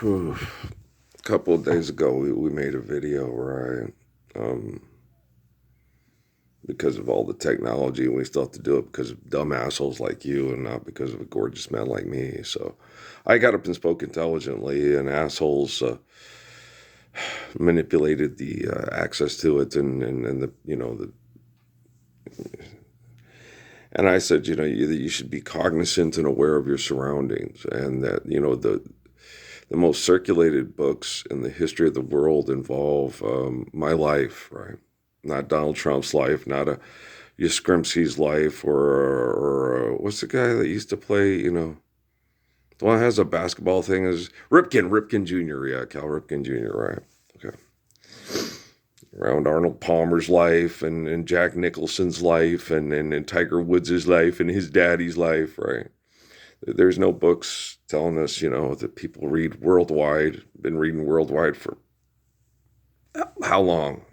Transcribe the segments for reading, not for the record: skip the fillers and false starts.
A couple of days ago, we made a video where because of all the technology, we still have to do it because of dumb assholes like you and not because of a gorgeous man like me. So I got up and spoke intelligently, and assholes manipulated the access to it and and I said, you should be cognizant and aware of your surroundings, and that, the most circulated books in the history of the world involve my life, right? Not Donald Trump's life, not a Yskrimski's life, or what's the guy that used to play, the one that has a basketball thing is Ripken Jr., yeah, Cal Ripken Jr., right? Okay. Around Arnold Palmer's life and Jack Nicholson's life and Tiger Woods' life and his daddy's life, right? There's no books telling us, that people read worldwide, been reading worldwide for how long,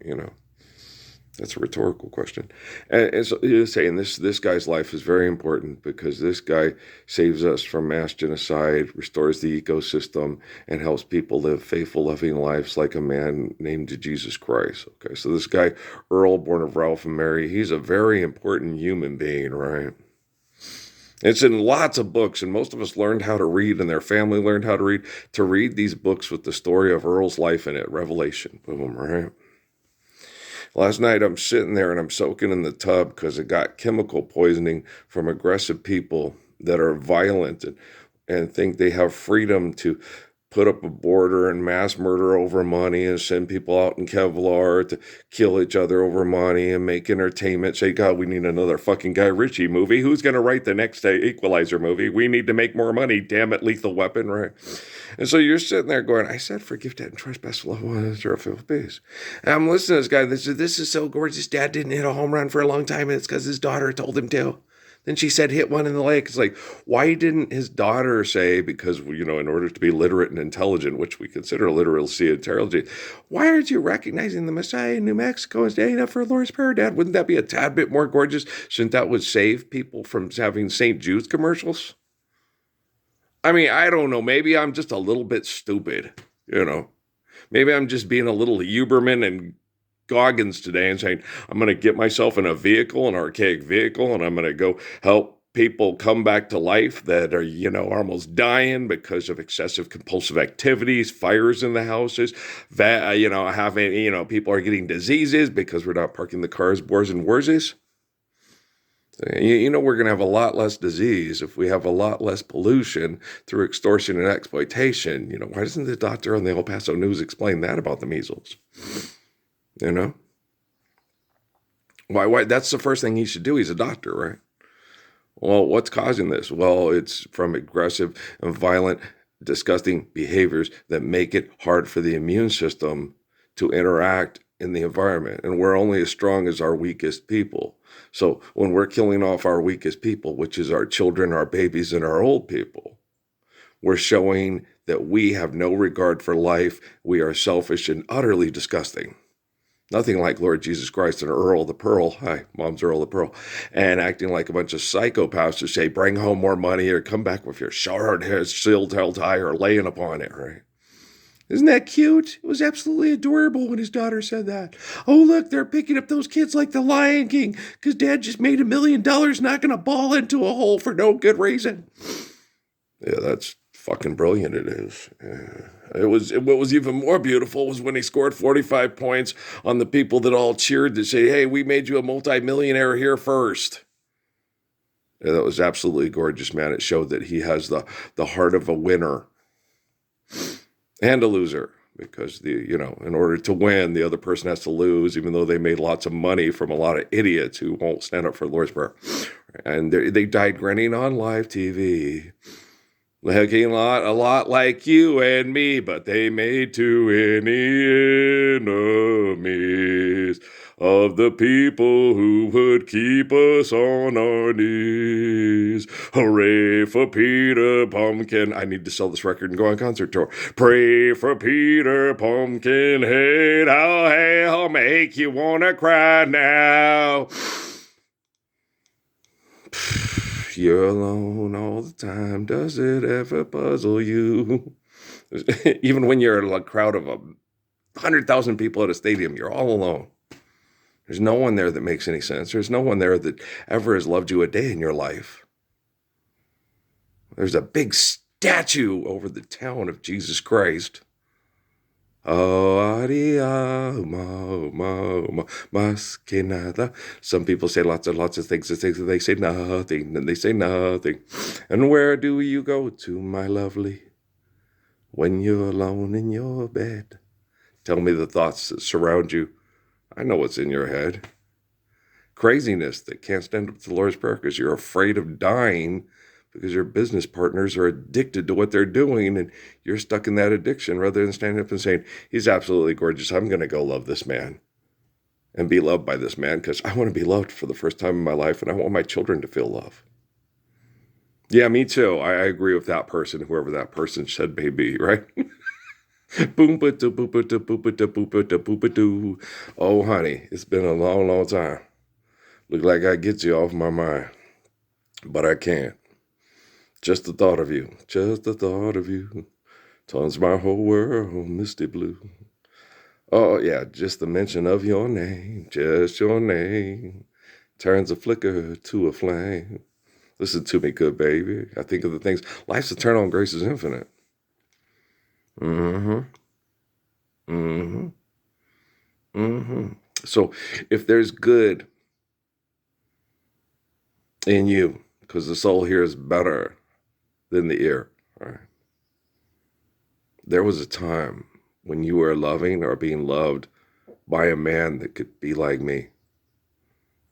That's a rhetorical question. And so you're saying this guy's life is very important because this guy saves us from mass genocide, restores the ecosystem, and helps people live faithful, loving lives like a man named Jesus Christ. Okay, so this guy, Earl, born of Ralph and Mary, he's a very important human being, right? It's in lots of books, and most of us learned how to read, and their family learned how to read these books with the story of Earl's life in it, Revelation. Boom, right? Last night I'm sitting there and I'm soaking in the tub because I got chemical poisoning from aggressive people that are violent and think they have freedom to put up a border and mass murder over money and send people out in Kevlar to kill each other over money and make entertainment. Say, God, we need another fucking Guy Ritchie movie. Who's going to write the next Equalizer movie? We need to make more money. Damn it, Lethal Weapon, right? And so you're sitting there going, I said, forgive, debt, and trespass, love one another, filled peace. And I'm listening to this guy. This is so gorgeous. Dad didn't hit a home run for a long time, and it's because his daughter told him to. Then she said, hit one in the leg. It's like, why didn't his daughter say, because, in order to be literate and intelligent, which we consider literacy and intelligence, why aren't you recognizing the Messiah in New Mexico and standing up for the Lord's Prayer, Dad? Wouldn't that be a tad bit more gorgeous? Shouldn't that would save people from having St. Jude's commercials? I mean, I don't know. Maybe I'm just a little bit stupid, Maybe I'm just being a little Huberman and Goggins today and saying, I'm going to get myself in a vehicle, an archaic vehicle, and I'm going to go help people come back to life that are, almost dying because of excessive compulsive activities, fires in the houses, people are getting diseases because we're not parking the cars, boars and worses. We're going to have a lot less disease if we have a lot less pollution through extortion and exploitation. Why doesn't the doctor on the El Paso News explain that about the measles? Why? That's the first thing he should do. He's a doctor, right? Well, what's causing this? Well, it's from aggressive and violent, disgusting behaviors that make it hard for the immune system to interact in the environment. And we're only as strong as our weakest people. So when we're killing off our weakest people, which is our children, our babies, and our old people, we're showing that we have no regard for life. We are selfish and utterly disgusting. Nothing like Lord Jesus Christ and Earl the Pearl. Hi, Mom's Earl the Pearl. And acting like a bunch of psychopaths who say, bring home more money or come back with your short hair, shield held high or laying upon it, right? Isn't that cute? It was absolutely adorable when his daughter said that. Oh, look, they're picking up those kids like the Lion King because Dad just made $1 million knocking a ball into a hole for no good reason. Yeah, that's fucking brilliant. It is. Yeah. What was even more beautiful was when he scored 45 points on the people that all cheered to say, hey, we made you a multimillionaire here first. Yeah, that was absolutely gorgeous, man. It showed that he has the heart of a winner and a loser, because in order to win, the other person has to lose, even though they made lots of money from a lot of idiots who won't stand up for the Lord's Prayer. And they died grinning on live TV. Looking a lot like you and me, but they made too many enemies of the people who would keep us on our knees. Hooray for Peter Pumpkin. I need to sell this record and go on concert tour. Pray for Peter Pumpkinhead. How hell make you wanna cry now. You're alone all the time. Does it ever puzzle you? Even when you're in a crowd of 100,000 people at a stadium, you're all alone. There's no one there that makes any sense. There's no one there that ever has loved you a day in your life. There's a big statue over the town of Jesus Christ. Some people say lots of things. They say nothing, and they say nothing. And where do you go to, my lovely, when you're alone in your bed? Tell me the thoughts that surround you. I know what's in your head. Craziness that can't stand up to the Lord's Prayer because you're afraid of dying because your business partners are addicted to what they're doing and you're stuck in that addiction rather than standing up and saying, he's absolutely gorgeous. I'm going to go love this man and be loved by this man because I want to be loved for the first time in my life and I want my children to feel love. Yeah, me too. I agree with that person, whoever that person said may be, right? Boom, ba da boop, ba da boop, ba da boop, ba da boop, ba doo. Oh, honey, it's been a long, long time. Look like I get you off my mind, but I can't. Just the thought of you, turns my whole world misty blue. Oh, yeah, just the mention of your name, just your name, turns a flicker to a flame. Listen to me, good baby. I think of the things. Life's eternal and grace is infinite. So if there's good in you, because the soul here is better than the ear, right? There was a time when you were loving or being loved by a man that could be like me.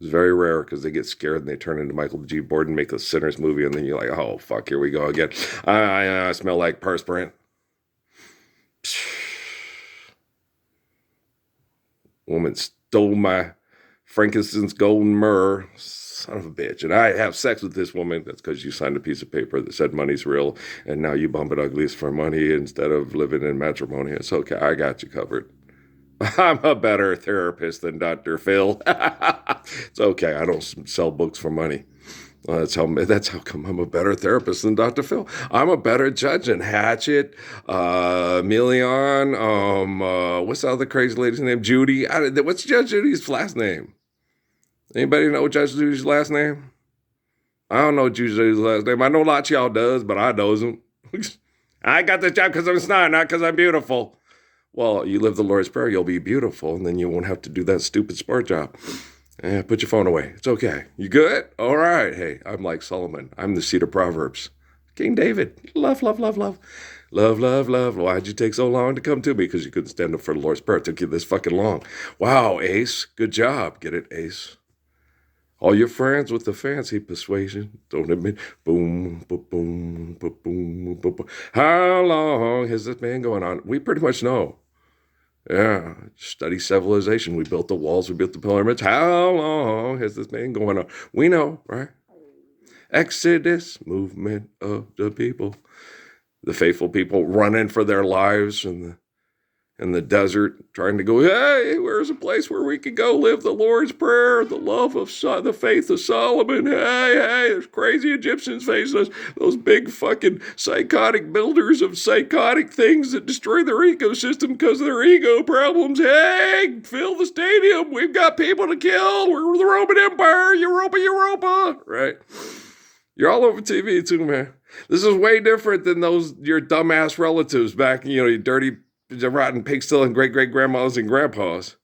It's very rare because they get scared and they turn into Michael G. Borden, make a Sinners movie, and then you're like, oh, fuck, here we go again. I smell like perspirant. Woman stole my frankincense, gold, and myrrh. Son of a bitch. And I have sex with this woman. That's because you signed a piece of paper that said money's real. And now you bump it uglies for money instead of living in matrimony. It's okay. I got you covered. I'm a better therapist than Dr. Phil. It's okay. I don't sell books for money. That's how come I'm a better therapist than Dr. Phil. I'm a better judge than Hatchet, Million, what's the other crazy lady's name? Judy. What's Judge Judy's last name? Anybody know Judge Judy's last name? I don't know Judge Judy's last name. I know a lot of y'all does, but I doesn't. I got this job because I'm smart, not because I'm beautiful. Well, you live the Lord's Prayer, you'll be beautiful, and then you won't have to do that stupid smart job. Put your phone away. It's okay. You good? All right. Hey, I'm like Solomon. I'm the seed of Proverbs. King David. Love, love, love, love. Love, love, love. Why'd you take so long to come to me? Because you couldn't stand up for the Lord's Prayer. It took you this fucking long. Wow, Ace. Good job. Get it, Ace? All your friends with the fancy persuasion don't admit. Boom, boom, boom, boom, boom, boom, boom. How long has this been going on? We pretty much know. Yeah, study civilization. We built the walls, we built the pyramids. How long has this been going on? We know, right? Exodus, movement of the people. The faithful people running for their lives in the desert, trying to go, hey, where's a place where we can go live the Lord's Prayer, the love of the faith of Solomon? Hey, there's crazy Egyptians facing us. Those big fucking psychotic builders of psychotic things that destroy their ecosystem because of their ego problems. Hey, fill the stadium. We've got people to kill. We're the Roman Empire. Europa. Right? You're all over TV too, man. This is way different than your dumbass relatives back, your dirty the rotten pig stealing great-great-grandmas and grandpas.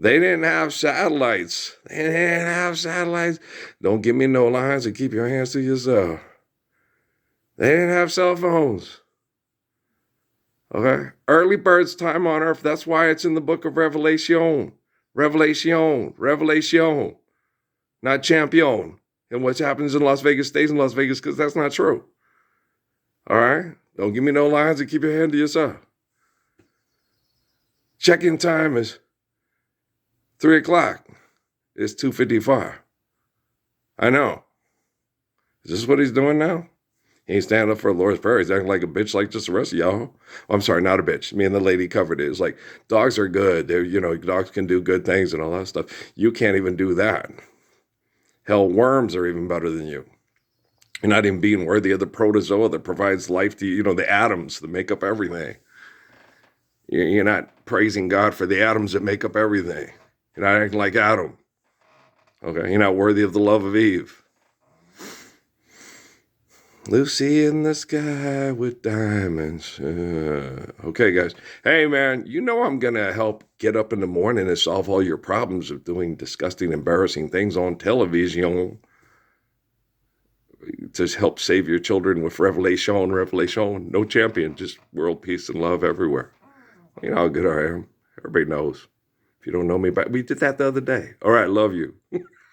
They didn't have satellites. Don't give me no lines and keep your hands to yourself. They didn't have cell phones. Okay? Early bird's time on earth. That's why it's in the book of Revelation. Revelation. Not champion. And what happens in Las Vegas stays in Las Vegas because that's not true. All right? Don't give me no lines and keep your hand to yourself. Check-in time is 3 o'clock. It's 2:55. I know. Is this what he's doing now? He ain't standing up for the Lord's Prayer. He's acting like a bitch like just the rest of y'all. I'm sorry, not a bitch. Me and the lady covered it. It's like, dogs are good. Dogs can do good things and all that stuff. You can't even do that. Hell, worms are even better than you. You're not even being worthy of the protozoa that provides life to you, the atoms that make up everything. You're not praising God for the atoms that make up everything. You're not acting like Adam. Okay, you're not worthy of the love of Eve. Lucy in the sky with diamonds. Okay, guys. Hey, man, I'm going to help get up in the morning and solve all your problems of doing disgusting, embarrassing things on television to help save your children with revelation. No champion, just world peace and love everywhere. You know how good I am. Everybody knows. If you don't know me, but we did that the other day. All right, love you.